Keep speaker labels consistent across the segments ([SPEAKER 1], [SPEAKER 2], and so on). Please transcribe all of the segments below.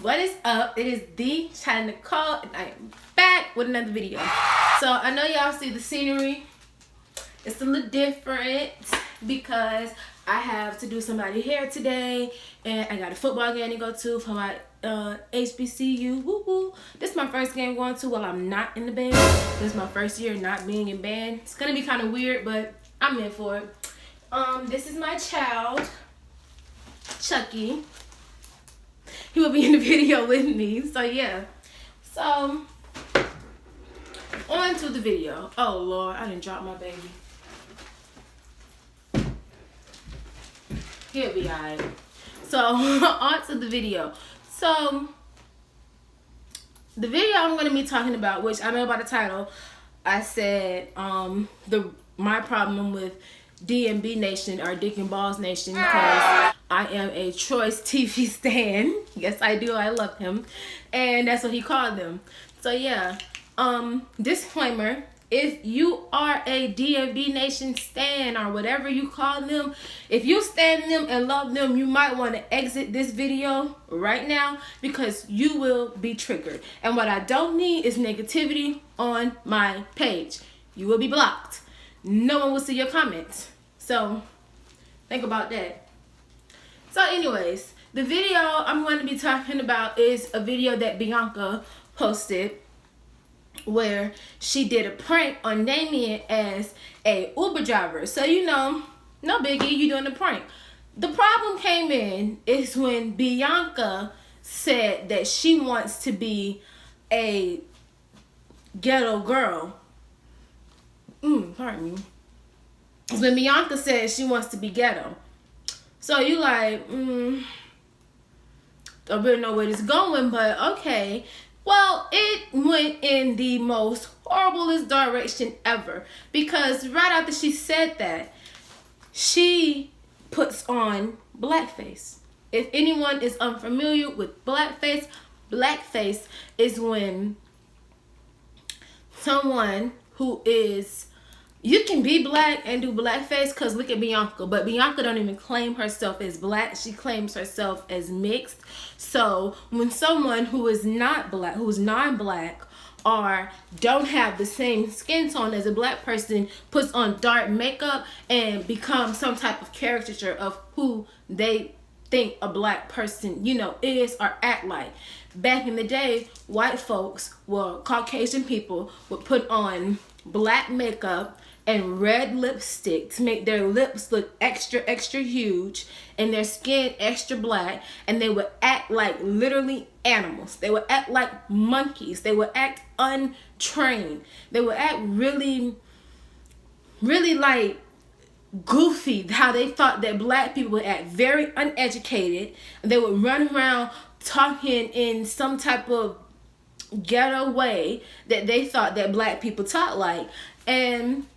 [SPEAKER 1] What is up? It is the China Nicole, and I am back with another video. So I know y'all see the scenery. It's a little different because I have to do somebody's hair today, and I got a football game to go to for my HBCU. Woo woo! This is my first game going to while I'm not in the band. This is my first year not being in band. It's gonna be kind of weird, but I'm in for it. This is my child, Chucky. He will be in the video with me. So yeah. So on to the video. Oh Lord, I didn't drop my baby. He'll be alright. So on to the video. So the video I'm gonna be talking about, which I know by the title, I said my problem with d&bnation or Dick and Balls Nation, because I am a Troy's TV stan. Yes, I do. I love him, and that's what he called them. So yeah, disclaimer: if you are a d&bnation stan or whatever you call them, if you stan them and love them, you might want to exit this video right now because you will be triggered. And what I don't need is negativity on my page. You will be blocked. No one will see your comments. So think about that. So anyways, the video I'm going to be talking about is a video that Bianca posted where she did a prank on Damien as a Uber driver. So you know, no biggie, you doing a prank. The problem came in is when Bianca said that she wants to be a ghetto girl. Pardon me. When Bianca says she wants to be ghetto. So you like, don't really know where it's going, but okay. Well, it went in the most horriblest direction ever. Because right after she said that, she puts on blackface. If anyone is unfamiliar with blackface, blackface is when someone who is... You can be black and do blackface, because look at Bianca. But Bianca don't even claim herself as black. She claims herself as mixed. So when someone who is not black, who is non-black, or don't have the same skin tone as a black person, puts on dark makeup and becomes some type of caricature of who they think a black person, you know, is or act like. Back in the day, white folks, well, Caucasian people, would put on black makeup and red lipstick to make their lips look extra huge and their skin extra black, and they would act like literally animals. They would act like monkeys. They would act untrained. They would act really like goofy, how they thought that black people would act, very uneducated. They would run around talking in some type of ghetto way that they thought that black people talk like. And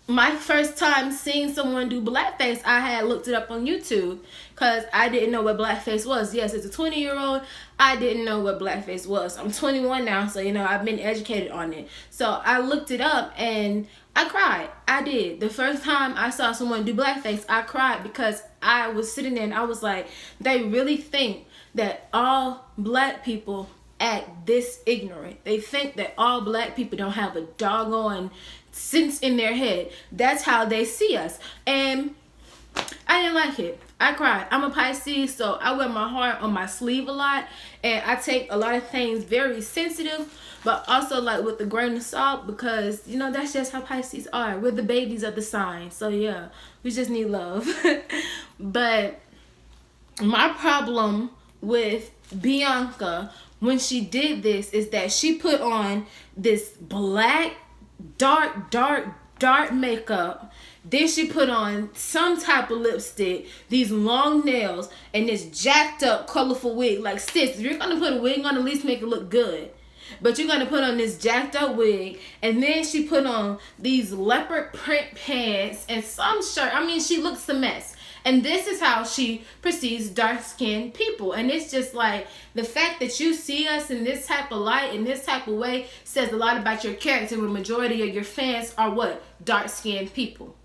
[SPEAKER 1] my first time seeing someone do blackface, I had looked it up on YouTube because I didn't know what blackface was. Yes, as a 20-year-old, I didn't know what blackface was. I'm 21 now, so you know, I've been educated on it. So I looked it up and I cried. I did. The first time I saw someone do blackface, I cried because I was sitting there and I was like, they really think that all black people act this ignorant. They think that all black people don't have a doggone sense in their head. That's how they see us. And I didn't like it. I cried. I'm a Pisces, so I wear my heart on my sleeve a lot, and I take a lot of things very sensitive, but also like with a grain of salt, because you know, that's just how Pisces are. We're the babies of the sign. So yeah, we just need love. But my problem with Bianca when she did this is that she put on this black dark makeup. Then she put on some type of lipstick, these long nails, and this jacked up colorful wig. Like, sis, if you're gonna put a wig on, at least make it look good. But you're gonna put on this jacked up wig, and then she put on these leopard print pants and some shirt. I mean, she looks a mess. And this is how she perceives dark-skinned people. And it's just like, the fact that you see us in this type of light, in this type of way, says a lot about your character, when majority of your fans are what? Dark-skinned people.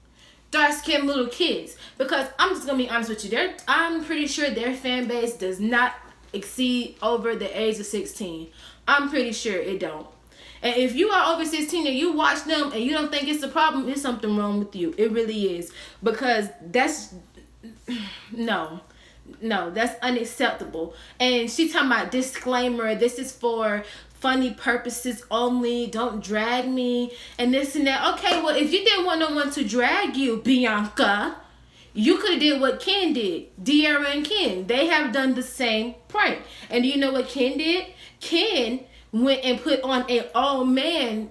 [SPEAKER 1] Dark-skinned little kids. Because I'm just going to be honest with you. I'm pretty sure their fan base does not exceed over the age of 16. I'm pretty sure it don't. And if you are over 16 and you watch them and you don't think it's a problem, there's something wrong with you. It really is. Because that's, no, that's unacceptable. And she talking about disclaimer, this is for funny purposes only, don't drag me, and this and that. Okay, well, if you didn't want no one to drag you, Bianca, you could have did what Ken did. De'Ara and Ken, they have done the same prank. And do you know what Ken did? Ken went and put on an old man,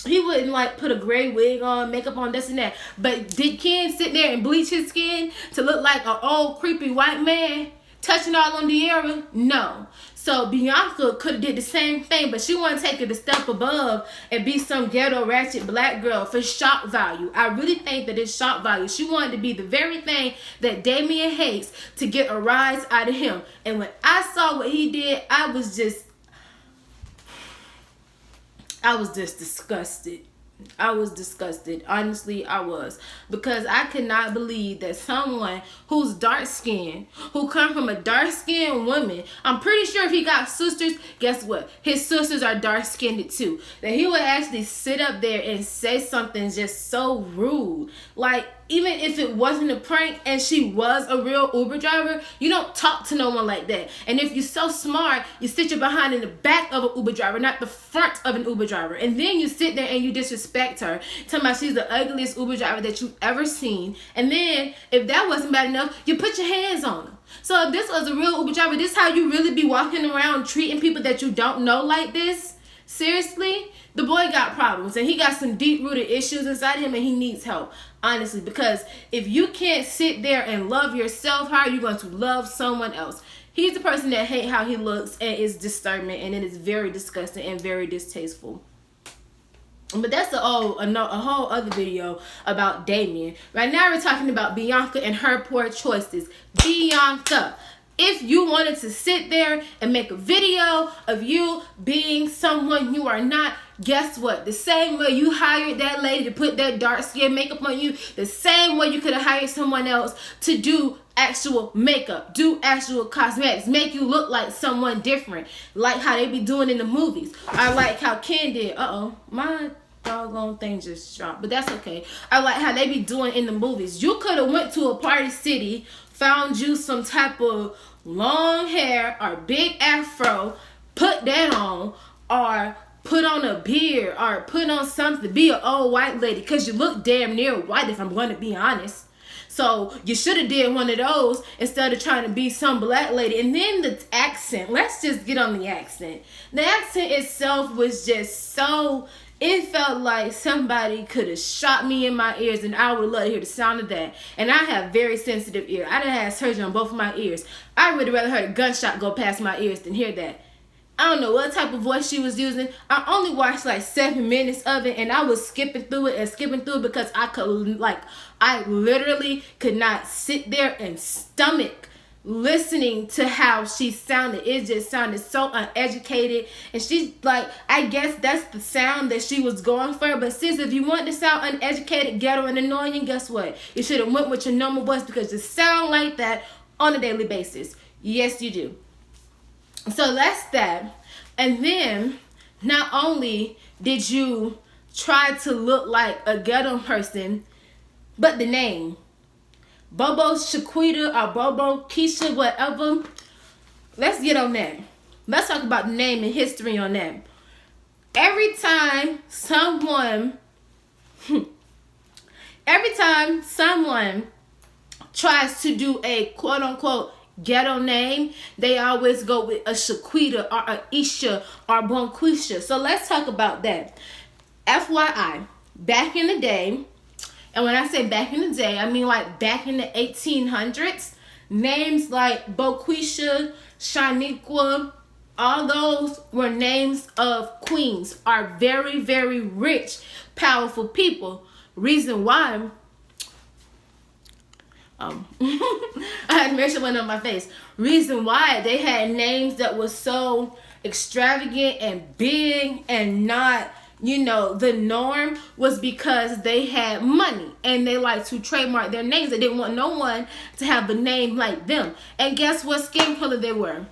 [SPEAKER 1] he wouldn't like put a gray wig on, makeup on, this and that. But did Ken sit there and bleach his skin to look like an old creepy white man touching all on De'Ara? No. So Bianca could have did the same thing, but she want to take it a step above and be some ghetto ratchet black girl for shock value. I really think that it's shock value. She wanted to be the very thing that Damien hates to get a rise out of him. And when I saw what he did, I was just disgusted. I was disgusted. Honestly, I was. Because I could not believe that someone who's dark-skinned, who come from a dark-skinned woman, I'm pretty sure if he got sisters, guess what? His sisters are dark-skinned too. That he would actually sit up there and say something just so rude. Like, even if it wasn't a prank and she was a real Uber driver, you don't talk to no one like that. And if you're so smart, you sit your behind in the back of an Uber driver, not the front of an Uber driver. And then you sit there and you disrespect her, talking about she's the ugliest Uber driver that you've ever seen. And then, if that wasn't bad enough, you put your hands on her. So if this was a real Uber driver, this how you really be walking around treating people that you don't know like this? Seriously? The boy got problems, and he got some deep-rooted issues inside him, and he needs help, honestly, because if you can't sit there and love yourself, how are you going to love someone else? He's the person that hates how he looks and is disturbing, and it is very disgusting and very distasteful. But that's a whole other video about Damien. Right now, we're talking about Bianca and her poor choices. Bianca, if you wanted to sit there and make a video of you being someone you are not, guess what? The same way you hired that lady to put that dark skin makeup on you, the same way you could have hired someone else to do actual makeup, do actual cosmetics, make you look like someone different, like how they be doing in the movies. I like how Ken did. My doggone thing just dropped, but that's okay. I like how they be doing in the movies. You could have went to a party city, found you some type of long hair or big afro, put that on, or put on a beard, or put on something, be an old white lady, because you look damn near white, if I'm going to be honest. So you should have did one of those instead of trying to be some black lady. And then the accent, let's just get on the accent. The accent itself was just so, it felt like somebody could have shot me in my ears, and I would love to hear the sound of that. And I have very sensitive ears. I done had surgery on both of my ears. I would rather heard a gunshot go past my ears than hear that. I don't know what type of voice she was using. I only watched like 7 minutes of it, and I was skipping through it because I literally could not sit there and stomach listening to how she sounded. It just sounded so uneducated, and she's like, I guess that's the sound that she was going for. But sis, if you want to sound uneducated, ghetto, and annoying, guess what? You should have went with your normal voice, because you sound like that on a daily basis. Yes, you do. So that's that. And then, not only did you try to look like a ghetto person, but the name, Bobo Shaquita or Bobo Keisha, whatever. Let's get on that. Let's talk about the name and history on that. Every time someone tries to do a quote-unquote ghetto name, they always go with a Shaquita or a Isha or Bonquisha. So let's talk about that. FYI, back in the day, and when I say back in the day, I mean like back in the 1800s, names like Bonquisha, Shaniqua, all those were names of queens, are very, very rich, powerful people. Reason why, I had mentioned one on my face. Reason why they had names that were so extravagant and big and not the norm was because they had money and they like to trademark their names. They didn't want no one to have a name like them. And guess what skin color they were?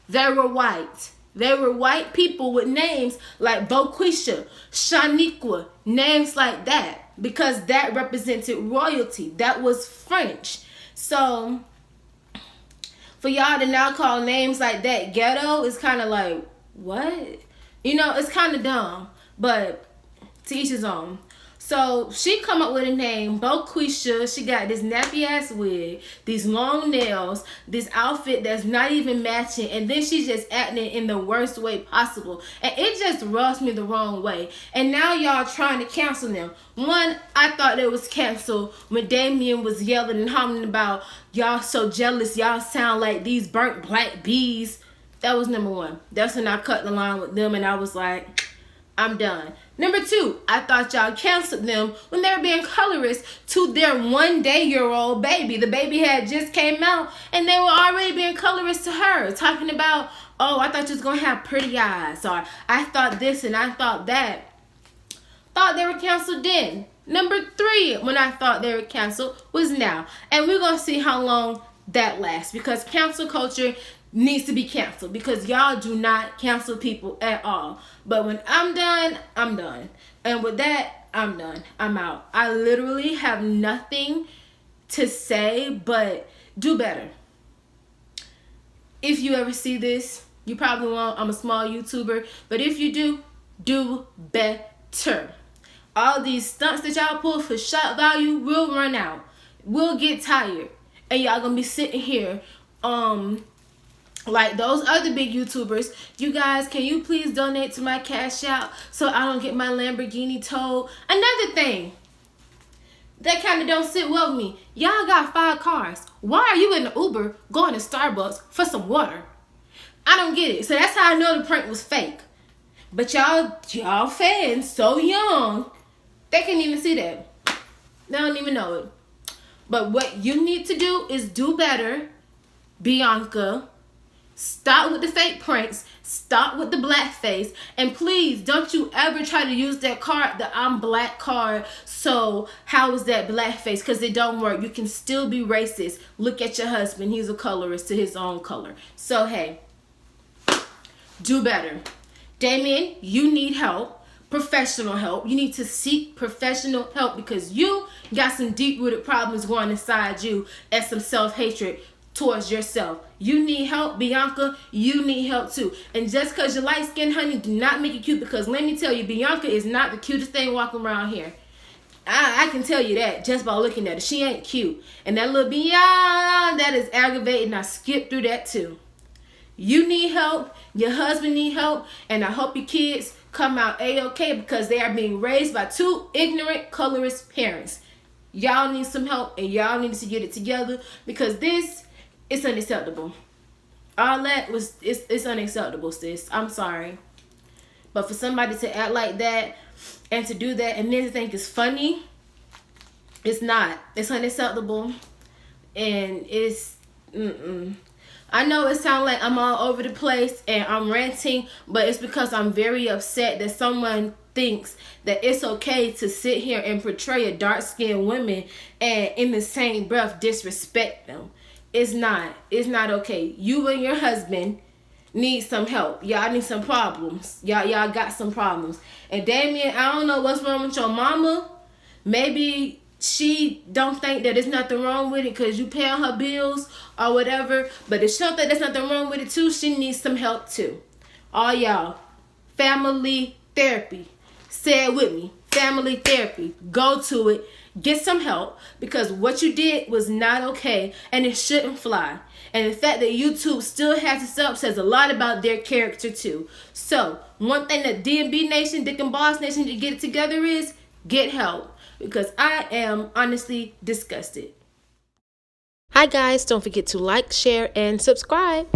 [SPEAKER 1] They were white. They were white people with names like Boquisha, Shaniqua, names like that, because that represented royalty. That was French. So for y'all to now call names like that ghetto is kind of like, what? It's kind of dumb, but to each his own. So she come up with a name, Boquisha. She got this nappy ass wig, these long nails, this outfit that's not even matching, and then she's just acting in the worst way possible. And it just rubs me the wrong way. And now y'all trying to cancel them. One, I thought it was canceled when Damien was yelling and humming about, y'all so jealous, y'all sound like these burnt black bees. That was number one. That's when I cut the line with them and I was like, I'm done. Number two, I thought y'all canceled them when they were being colorist to their 1-day-old baby. The baby had just came out and they were already being colorist to her, talking about, oh, I thought you was going to have pretty eyes, or I thought this and I thought that. Thought they were canceled then. Number three, when I thought they were canceled, was now. And we're going to see how long that lasts, because cancel culture needs to be canceled, because y'all do not cancel people at all. But when I'm done, I'm done. And with that, I'm done. I'm out. I literally have nothing to say but do better. If you ever see this, you probably won't. I'm a small YouTuber. But if you do better. All these stunts that y'all pull for shock value will run out. We'll get tired. And y'all gonna be sitting here like those other big YouTubers. You guys, can you please donate to my cash out so I don't get my Lamborghini towed? Another thing that kind of don't sit well with me. Y'all got 5 cars. Why are you in the Uber going to Starbucks for some water? I don't get it. So that's how I know the prank was fake. But y'all fans so young, they can't even see that. They don't even know it. But what you need to do is do better, Bianca. Stop with the fake pranks. Stop with the blackface. And please, don't you ever try to use that card, the I'm black card. So how is that blackface? Because it don't work. You can still be racist. Look at your husband. He's a colorist to his own color. So, hey, do better. Damien, you need help. Professional help. You need to seek professional help, because you got some deep-rooted problems going inside you and some self-hatred towards yourself. You need help, Bianca. You need help too. And just because you're light-skinned, honey, do not make it cute, because let me tell you, Bianca is not the cutest thing walking around here. I can tell you that just by looking at her. She ain't cute. And that little Bianca, that is aggravating. I skipped through that too. You need help. Your husband need help. And I hope your kids come out A-okay, because they are being raised by 2 ignorant, colorist parents. Y'all need some help, and y'all need to get it together, because this is unacceptable. All that was, it's unacceptable, sis. I'm sorry. But for somebody to act like that and to do that and then to think it's funny, it's not. It's unacceptable. And it's, I know it sounds like I'm all over the place and I'm ranting, but it's because I'm very upset that someone thinks that it's okay to sit here and portray a dark-skinned woman and in the same breath disrespect them. It's not. It's not okay. You and your husband need some help. Y'all need some problems. Y'all got some problems. And Damien, I don't know what's wrong with your mama. Maybe she don't think that there's nothing wrong with it because you paying her bills or whatever. But if she don't think there's nothing wrong with it too, she needs some help too. All y'all, family therapy. Say it with me. Family therapy. Go to it. Get some help, because what you did was not okay and it shouldn't fly. And the fact that YouTube still has this up says a lot about their character too. So one thing that D&B Nation, Dick and Boss Nation, to get it together is get help, because I am honestly disgusted. Hi guys, don't forget to like, share, and subscribe.